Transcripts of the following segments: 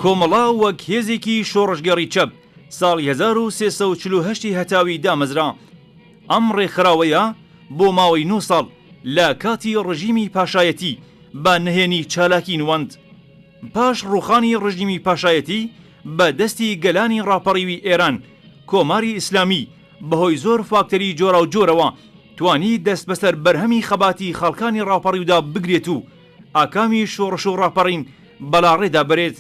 کۆمەڵا وەک هێزێکی شۆڕژگەڕی چەپ ساڵی 1348 هەتاوی دامەزرا. ئەم ڕێکخراوەیە بۆ ماوەی 9 ساڵ لە کاتی ڕژیمی پاشایەتی بە نهێنی چالاکی نوند. پاش ڕوخانی ڕژیمی پاشایەتی بە دەستی گەلانی ڕاپەڕیوی ئێران کۆماری ئیسلامی بەهۆی زۆر فاکتەری جۆرا و جۆرەوە توانی دەست بەسەر بەرهەمی خەباتی خەڵکانی ڕاپەڕیودا بگرێت و ئاکامی شۆڕش و ڕاپەڕین بەلاڕێدا بەرێت.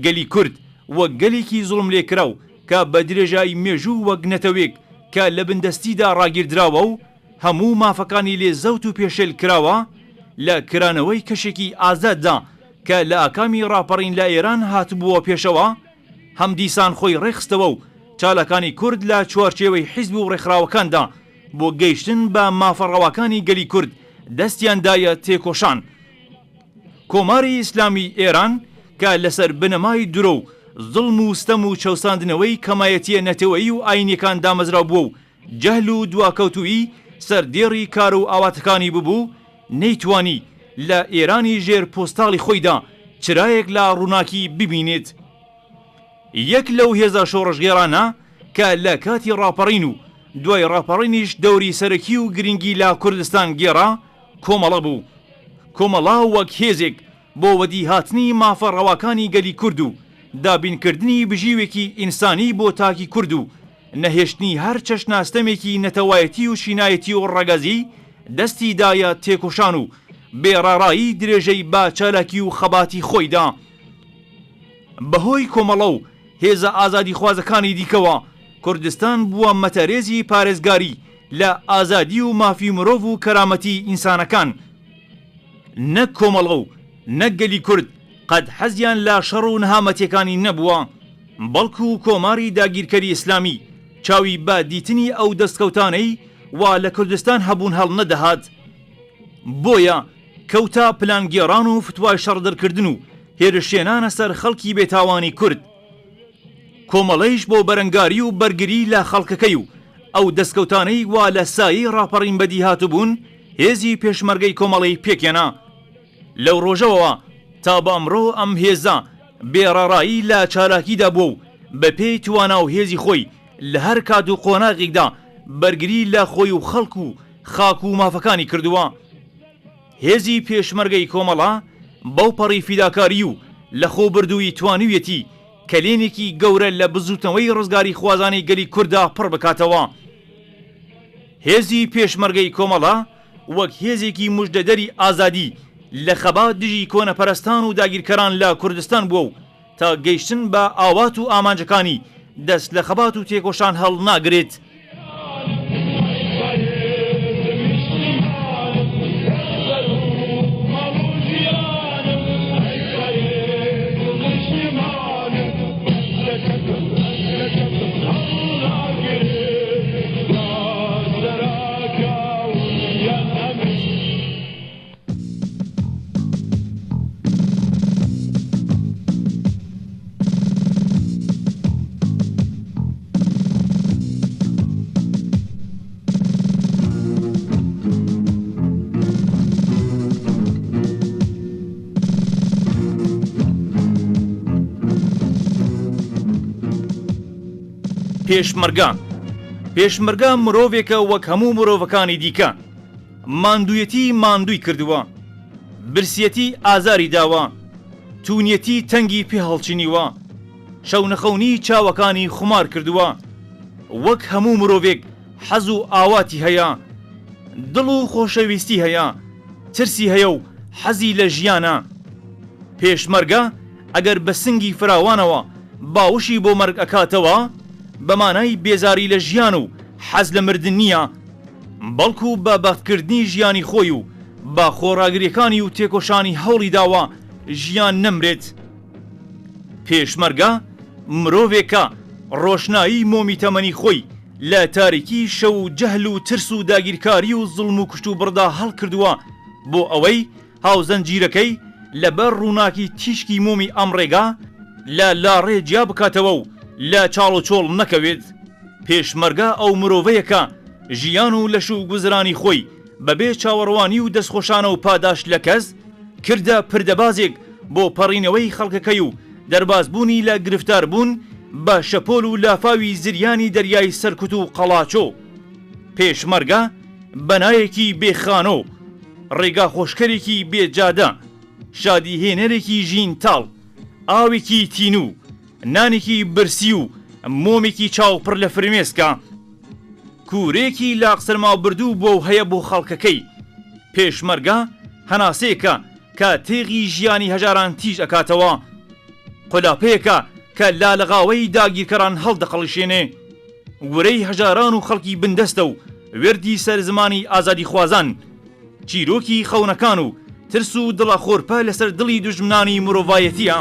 گەلی کورد وەک گەلێکی زوڵم لێکراو کە بە درێژایی مێژوو وەک نەتەوێک کە لە بندەستیدا ڕاگیردراوە و هەموو مافەکانی لێ زەوت و پێشێل کراوە لە کرانەوەی کەشێکی ئازاددا کە لە ئاکامی ڕاپەڕین لە ئێران هاتبووە پێشەوە، هەم دیسان خۆی ڕێخستەوە و چالاکانی کورد لە چوارچێوەی حیزب و ڕێکخراوەکاندا بۆ گەیشتن بە مافەڕەوەکانی گەلی کورد دەستیاندایە تێکۆشان. کۆماری ئیسلامی ئێران کە لەسەر بنەمای درۆ و زڵم و ستەم و چەوساندنەوەی کەمایەتیە نەتەوەیی و ئاینیەکان دامەزرا بووە و جەهل و دواکەوتویی سەردێڕی کار و ئاواتەکانی ببوو، نەیتوانی لە ئێرانی ژێر پۆستاڵی خۆیدا چرایەک لە ڕووناکی ببینێت. یەک لەو هێزە شۆڕژگێڕانە کە لە کاتی ڕاپەڕین و دوای ڕاپەڕینیش دەوری سەرەکی و گرنگی لە کوردستان گێڕا کۆمەڵە بوو. کۆمەڵا وەک هێزێک بۆ وەدی هاتنی مافەڕەوەکانی گەلی کورد و دابینکردنی بژیوێکی ئینسانی بۆ تاکی کورد و نەهێشتنی هەر چەشناستەمێکی نەتەوایەتی و شینایەتی و ڕەگەزی دەستی دایە تێکۆشان و بێڕاڕایی درێژەی با چالاکی و خەباتی خۆیدا. بەهۆی کۆمەڵە و هێزە ئازادی خوازەکانی دیکەوە کوردستان بووە مەتەرێزی پارێزگاری لە ئازادی و مافی مرۆڤ و کەرامەتی ئینسانەکان. نەک کۆمەڵە و نەک گەلی کورد قەت حەزیان لە شەڕ و نەهامەتیەکانی نەبووە، بەڵکو کۆماری داگیرکەری ئیسلامی چاوی بە دیتنی ئەو دەستکەوتانەی وا لە کوردستان هەبوون هەڵ نەدەهات. بۆیە کەوتا پلانگێڕان و فتوای شەڕدەرکردن و هێرشێنانە سەر خەڵکی بێتاوانی کورد. کۆمەڵەیش بۆ بەرەنگاری و بەرگری لە خەڵکەکەی و ئەو دەستکەوتانەی وا لە سایی ڕاپەڕین بەدی هاتوبوون هێزی پێشمەرگەی کۆمەڵەی پێکێنا. لەو ڕۆژەوە تا بە ئەمڕۆ ئەم هێزە بێڕاڕایی لە چالاکیدا بووە و بە پێی توانا و هێزی خۆی لە هەر کات و قۆناغێکدا بەرگری لە خۆی و خەڵک و خاک و مافەکانی کردووە. هێزی پێشمەرگەی کۆمەڵە بەو پەڕی فیداکاری و لە خۆبردووی توانویەتی کەلێنێکی گەورە لە بزوتنەوەی ڕزگاری خوازانی گەلی کووردا پڕ بکاتەوە. هێزی پێشمەرگەی کۆمەڵە وەک هێزێکی موژدەدەری ئازادی لە خەبات دژی کۆنەپەرستان و داگیرکەران لە کوردستان بووە و تا گەیشتن بە ئاوات و ئامانجەکانی دەست لە خەبات و تێکۆشان هەڵ ناگرێت. پێشمەرگە مرۆڤێکە وەک هەموو مرۆڤەکانی دیکە. ماندوویەتی ماندووی کردووە، برسیەتی ئازاری داوە، تونیەتی تەنگی پێ هەڵچینیوە، شەونەخەونی چاوەکانی خومار کردووە. وەک هەموو مرۆڤێک حەز و ئاواتی هەیە، دڵ و خۆشەویستی هەیە، ترسی هەیە و حەزی لە ژیانە. پێشمەرگە ئەگەر بە سنگی فراوانەوە باوشی بۆ مەرگ ئەکاتەوە بەمانای بێزاری لە ژیان و حەز لە مردن نییە، بەڵکو بە بەختکردنی ژیانی خۆی و با خۆڕاگریەکانی و تێکۆشانی هەوڵی داوە ژیان نەمرێت. پێشمەرگە مرۆڤێکە ڕۆشنایی مۆمی تەمەنی خۆی لە تاریکی شەو و جەهل و ترس و داگیرکاری و زڵم و کشت و بڕدا هەڵ کردووە بۆ ئەوەی هاوزەنجیرەکەی لەبەر ڕووناکی تیشکی مۆمی ئەم ڕێگا لە لاڕێ جیا بکاتەوە و لە چاڵ و چۆڵ نەکەوێت. پێشمەرگە ئەو مرۆڤەیەکە ژیان و لەش و گوزرانی خۆی بەبێ چاوەڕوانی و دەستخۆشانە و پاداش لە کەس کردە پردەبازێک بۆ پەڕینەوەی خەڵکەکەی و دەربازبوونی لە گرفتاربوون بە شەپۆل و لافاوی زریانی دەریای سەرکوت و قەڵاچۆ، پێشمەرگە بەنایەکی بێخانۆ، ڕێگا خۆشکەرێکی بێجادە، شادیهێنەرێکی ژینتاڵ، ئاوێکی تینوو، نانێکی برسی و مۆمێکی چاوپڕ لە فرمێسکە، کوورێکی لاقسەرما بردوو بۆ هەیە بۆ خەڵکەکەی. پێشمەرگە هەناسەیەکە کە تێغی ژیانی هەژاران تیژ ئەکاتەوە، قۆلاپەیەکە کە لالەغاوەی داگیرکەران هەڵدەقەڵیشێنێ، ورەی هەژاران و خەڵکی بندەستە و وێردی سەرزمانی ئازادی خوازان، چیرۆکی خەونەکان و ترس و دڵەخۆرپە لەسەر دڵی دوژمنانی مرۆڤایەتیە.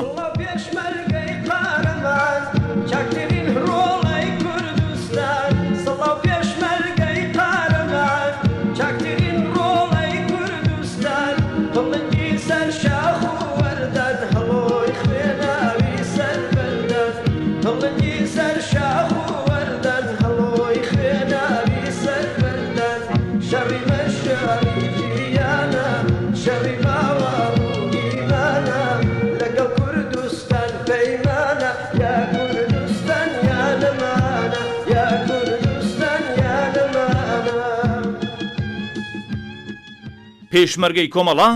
پێشمەرگەی کۆمەڵە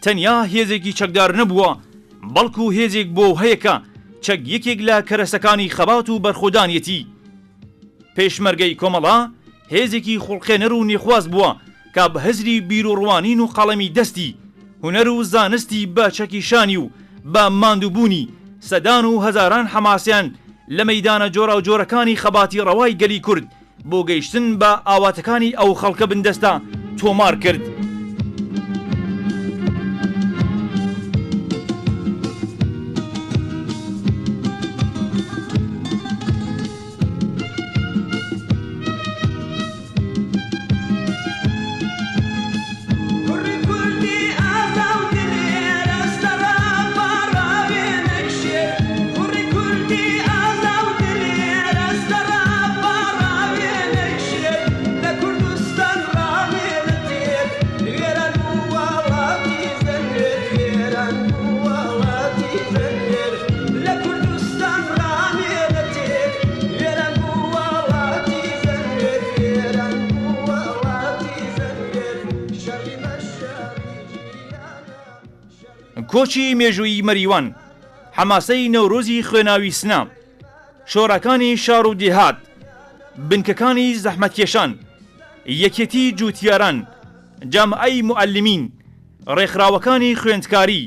تەنیا هێزێکی چەکدار نەبووە، بەڵکو هێزێک بۆ هەیەکە چەک یەکێک لە کەرەسەکانی خەبات و بەرخۆدانیەتی. پێشمەرگەی کۆمەڵە هێزێکی خوڵقێنەر و نێخواز بووە کە بە هەزری بیرۆڕوانین و قەڵەمی دەستی، هونەر و زانستی بە چەکیشانی و بە ماندووبوونی سەدان و هەزاران حەماسیان لە مەیدانە جۆرا و جۆرەکانی خەباتی ڕەوای گەلی کورد بۆ گەیشتن بە ئاواتەکانی ئەو خەڵکە بندەستە تۆمار کرد. کۆچی مێژووی مەریوان، حەماسەی نەورۆزی خوێناوی سنە، شۆڕەکانی شار و دێهات، بنکەکانی زەحمەتکێشان، یەکێتی جووتیاران، جامعەی موعەلمین، ڕێکخراوەکانی خوێندکاری،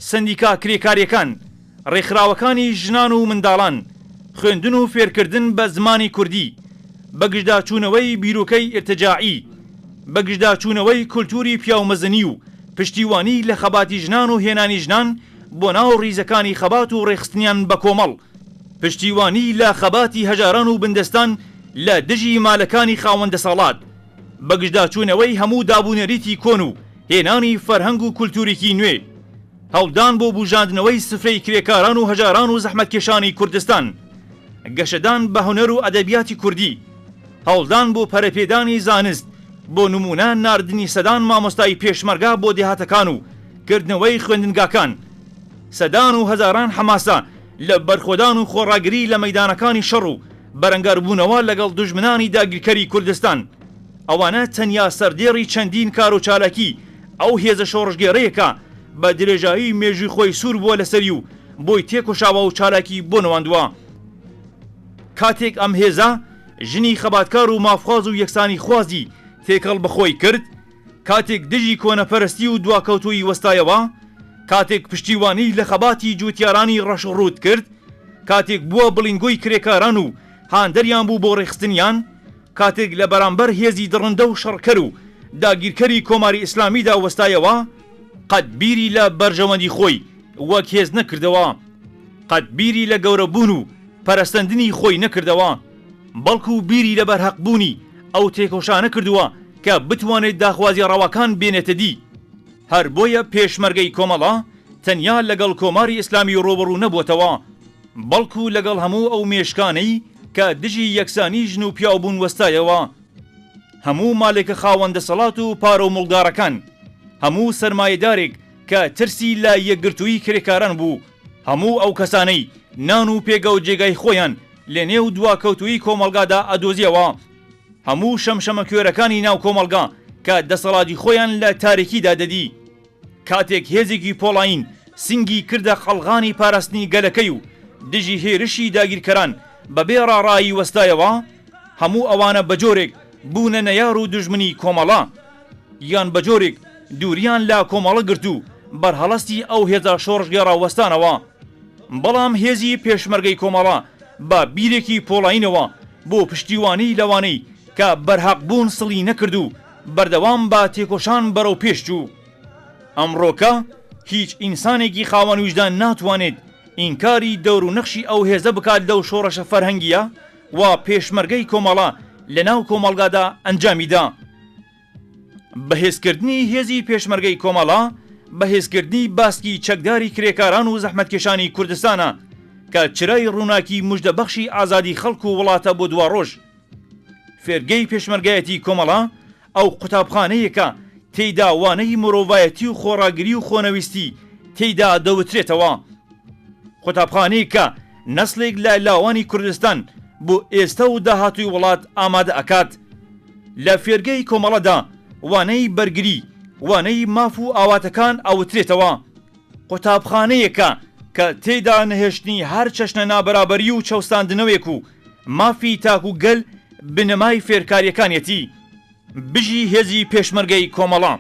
سندیکا کرێکاریەکان، ڕێکخراوەکانی ژنان و منداڵان، خوێندن و فێرکردن بە زمانی کوردی، بەگژداچوونەوەی بیرۆکەی ئرتجاعی، بەگژداچوونەوەی کولتوری پیاومەزنی و پشتیوانی لە خەباتی ژنان و هێنانی ژنان بۆ ناو ڕیزەکانی خەبات و ڕێخستنیان بە کۆمەڵ، پشتیوانی لە خەباتی هەژاران و بندەستان لە دژی مالەکانی خاوەندە ساڵات، بەگژداچوونەوەی هەموو دابوونەریتی کۆن و هێنانی فەرهەنگ و کولتوریکی نوێ، هەڵدان بۆ بوژاندنەوەی سفرەی کرێکاران و هەژاران و زەحمەتکێشانی کوردستان، گەشەدان بە هونەر و ئەدەبیاتی کوردی، هەڵدان بۆ پەرەپێدانی زانست، بۆ نمونە ناردنی سەدان مامۆستای پێشمەرگا بۆ دێهاتەکان و کردنەوەی خوێندنگاکان، سەدان و هەزاران حەماسە لە بەرخۆدان و خۆڕاگری لە مەیدانەکانی شەڕ و بەرەنگاربوونەوە لەگەڵ دوژمنانی داگیرکەری کوردستان. ئەوانە تەنیا سەردێڕی چەندین کار و چالاکی ئەو هێزە شۆڕژگێڕەیەکە بە درێژایی مێژووی خۆی سوور بووە لەسەری و بۆی تێکۆشاوە و چالاکی بۆ نەواندووە. کاتێک ئەم هێزە ژنی خەباتکار و مافخواز و یەکسانی خوازی تێکەڵ بەخۆی کرد، کاتێک دژی کۆنەپەرستی و دواکەوتووی وەستایەوە، کاتێک پشتیوانی لە خەباتی جووتیارانی ڕەشڕوود کرد، کاتێک بووە بڵینگۆی کرێکاران و هاندەریان بوو بۆ ڕێخستنیان، کاتێک لە بەرامبەر هێزی دڕندە و شەڕکەر و داگیرکەری کۆماری ئیسلامیدا وەستایەوە، قەت بیری لە بەرژەوەندی خۆی وەک هێز نەکردەوە، قەت بیری لە گەورەبوون و پەرەستەندنی خۆی نەکردەوە، بەڵکو بیری لە بەرهەقبوونی ئەو تێکۆشانە کردووە کە بتوانێت داخوازی ڕەواکان بێنێتە دی. هەر بۆیە پێشمەرگەی کۆمەڵە تەنیا لەگەڵ کۆماری ئیسلامی ڕۆبەڕوو نەبووتەوە، بەڵکو لەگەڵ هەموو ئەو مێشکانەی کە دژی یەکسانی ژن و پیاوبوون وەستایەوە، هەموو مالێکە خاوەندە سەڵات و پارە و مڵدارەکان، هەموو سەرمایەدارێک کە ترسی لە یەکگرتووی کرێکاران بوو، هەموو ئەو کەسانەی نان و پێگە و جێگای خۆیان لە نێو دواکەوتووی کۆمەلگادا ئەدۆزیەوە، هەموو شەمشەمە کوێرەکانی ناو کۆمەلگا کە دەسەڵاتی خۆیان لە تاریکیدا دەدی، کاتێک هێزێکی پۆڵاین سنگی کردە خەڵغانی پاراستنی گەلەکەی و دژی هێرشی داگیرکەران بەبێ ڕاڕایی وەستایەوە، هەموو ئەوانە بەجۆرێک بوونە نەیار و دژمنی کۆمەڵە، یان بەجۆرێک دووریان لا کۆمەڵە گرت و بەرهەڵەستی ئەو هێزە شۆڕژگەڕا وەستانەوە. بەڵام هێزی پێشمەرگەی کۆمەڵە بە بیرێکی پۆڵاینەوە بۆ پشتیوانی لەوانەی کە بەرهەق سڵی نەکرد و بەردەوام بە تێکۆشان بەرەو پێشچوو. ئەمڕۆکە هیچ ئینسانێکی خاوەن وجدان ناتوانێت ئینکاری دەور و نەخشی ئەو هێزە بکات لەو شۆڕەشە فەرهەنگیە و پێشمەرگەی کۆمەڵە لە ناو کۆمەڵگادا ئەنجامیدا. بەهێزکردنی هێزی پێشمەرگەی کۆمەڵە بەهێزکردنی باسکی چەکداری کرێکاران و زەحمەتکێشانی کوردستانە کە چرای ڕووناکی موژدەبەخشی ئازادی خەڵک و وڵاتە بۆ دوا ڕۆژ. فێرگەی پێشمەرگایەتی کۆمەڵە ئەو قوتابخانەیەکە تێیدا وانەی مرۆڤایەتی و خۆڕاگری و خۆنەویستی تێیدا دەوترێتەوە، قوتابخانەیە کە نەسلێک لە لاوانی کوردستان بۆ ئێستا و داهاتووی وڵات ئامادە ئەکات. لە فێرگەی کۆمەڵەدا وانەی بەرگری، وانەی ماف و ئاواتەکان ئەوترێتەوە، قوتابخانەیەکە کە تێیدا نەهێشتنی هەر چەشنە نابەرابەری و چەوستاندنەوەیەک و مافی تاک و گەل بنەمای فێرکاریەکانیەتی. بژی هێزی پێشمەرگەی کۆمەڵە